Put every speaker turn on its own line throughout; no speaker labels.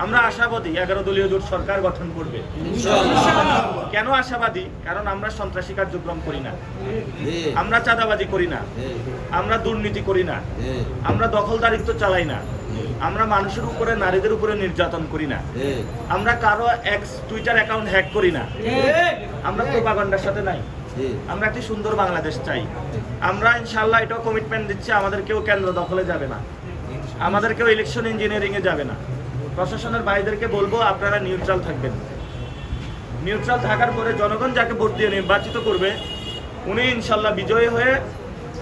আমরা আশাবাদী 11 দলীয় জোট সরকার গঠন করবে। কেন আশাবাদী? কারণ আমরা সন্ত্রাসী কার্যক্রম করি না, আমরা চাঁদাবাজি করি না, আমরা দুর্নীতি করি না, আমরা দখলদারিত্ব চালাই না, আমরা মানুষের উপরে নারীদের উপরে নির্যাতন করি না, আমরা কারো এক্স টুইটার অ্যাকাউন্ট হ্যাক করি না, আমরা প্রোপাগান্ডার সাথে নাই। আমরা একটি সুন্দর বাংলাদেশ চাই। আমরা ইনশাআল্লাহ এটাও কমিটমেন্ট দিচ্ছি, আমাদের কেউ কেন্দ্র দখলে যাবে না, আমাদের কেউ ইলেকশন ইঞ্জিনিয়ারিং এ যাবে না। প্রশাসনের ভাইদেরকে বলবো আপনারা নিউট্রাল থাকবেন। নিউট্রাল থাকার পরে জনগণ যাকে ভোট দিয়ে নির্বাচিত করবে উনি ইনশাআল্লাহ বিজয়ী হয়ে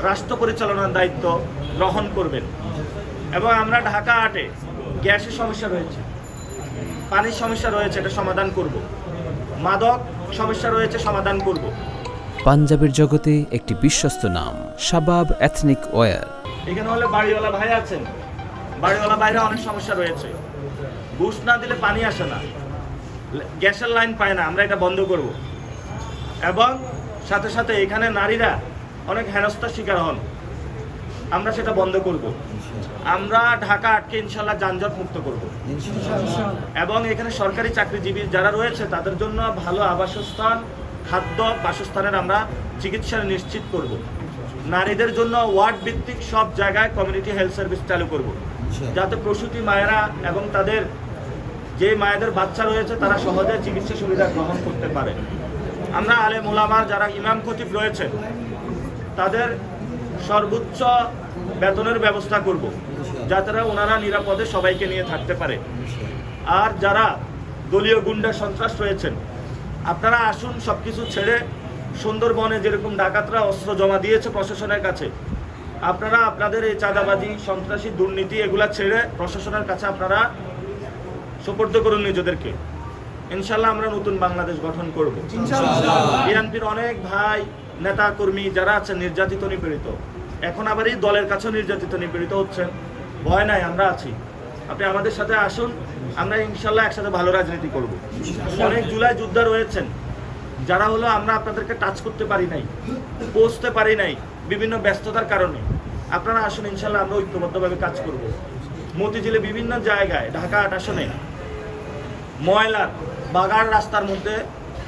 রাষ্ট্র পরিচালনার দায়িত্ব গ্রহণ করবেন। এবং আমরা ঢাকা 8-এ গ্যাসের সমস্যা রয়েছে, পানির সমস্যা রয়েছে, এটা সমাধান করব। মাদক সমস্যা রয়েছে, সমাধান করব।
পাঞ্জাবের জগতে একটি বিশ্বস্ত নাম শাবাব এথনিক ওয়্যার।
এখানে হলে বাড়িওয়ালা ভাই আছেন, বাড়িওয়ালা ভাইরা অনেক সমস্যা রয়েছে, ঘুষ না দিলে পানি আসে না, গ্যাসের লাইন পায় না, আমরা এটা বন্ধ করব। এবং সাথে সাথে এখানে নারীরা অনেক হেনস্থার শিকার হন, আমরা সেটা বন্ধ করব। আমরা ঢাকা 8কে ইনশাল্লাহ যানজট মুক্ত করব। এবং এখানে সরকারি চাকরিজীবী যারা রয়েছে তাদের জন্য ভালো আবাসস্থান, খাদ্য, বাসস্থানের আমরা চিকিৎসা নিশ্চিত করব। নারীদের জন্য ওয়ার্ড ভিত্তিক সব জায়গায় কমিউনিটি হেলথ সার্ভিস চালু করব, যাতে প্রসূতি মায়েরা এবং তাদের যে মায়েদের বাচ্চা রয়েছে তারা সহজে চিকিৎসা সুবিধা গ্রহণ করতে পারে। আমরা আলেম ওলামার যারা ইমাম খতিব রয়েছে তাদের সর্বোচ্চ বেতনের ব্যবস্থা করব, যাতে ওনারা নিরাপদে সবাইকে নিয়ে থাকতে পারে। আর যারা দলীয় গুন্ডা সন্ত্রাস রয়েছেন আপনারা আসুন, সবকিছু ছেড়ে সুন্দরবনে যেরকম ডাকাতরা অস্ত্র জমা দিয়েছে প্রশাসনের কাছে, আপনারা আপনাদের এই চাঁদাবাজি, সন্ত্রাসী, দুর্নীতি এগুলা ছেড়ে প্রশাসনের কাছে আপনারা সুপর্দ করুন নিজেদেরকে। ইনশাল্লাহ আমরা নতুন বাংলাদেশ গঠন করব। বিএনপির অনেক ভাই নেতা কর্মী যারা আছেন নির্যাতিত নিপীড়িত, এখন আবার এই দলের কাছেও নির্যাতিত নিপীড়িত হচ্ছেন, ভয় নাই, আমরা আছি। আপনি আমাদের সাথে আসুন, আমরা ইনশাল্লাহ একসাথে ভালো রাজনীতি করব। অনেক জুলাই যোদ্ধা রয়েছেন যারা হলো আমরা আপনাদেরকে টাচ করতে পারি নাই, পৌঁছতে পারি নাই বিভিন্ন ব্যস্ততার কারণে। আপনারা আসুন, ইনশাল্লাহ আমরা ঐক্যবদ্ধভাবে কাজ করব। মতিঝিলে বিভিন্ন জায়গায় ঢাকা 8 আসনে ময়লা বাগান রাস্তার মধ্যে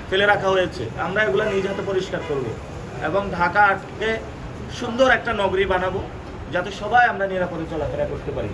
ফেলে রাখা হয়েছে, আমরা এগুলো নিজ হাতে পরিষ্কার করব এবং ঢাকা 8কে সুন্দর একটা নগরী বানাবো, যাতে সবাই আমরা নিরাপদে চলাফেরা করতে পারি।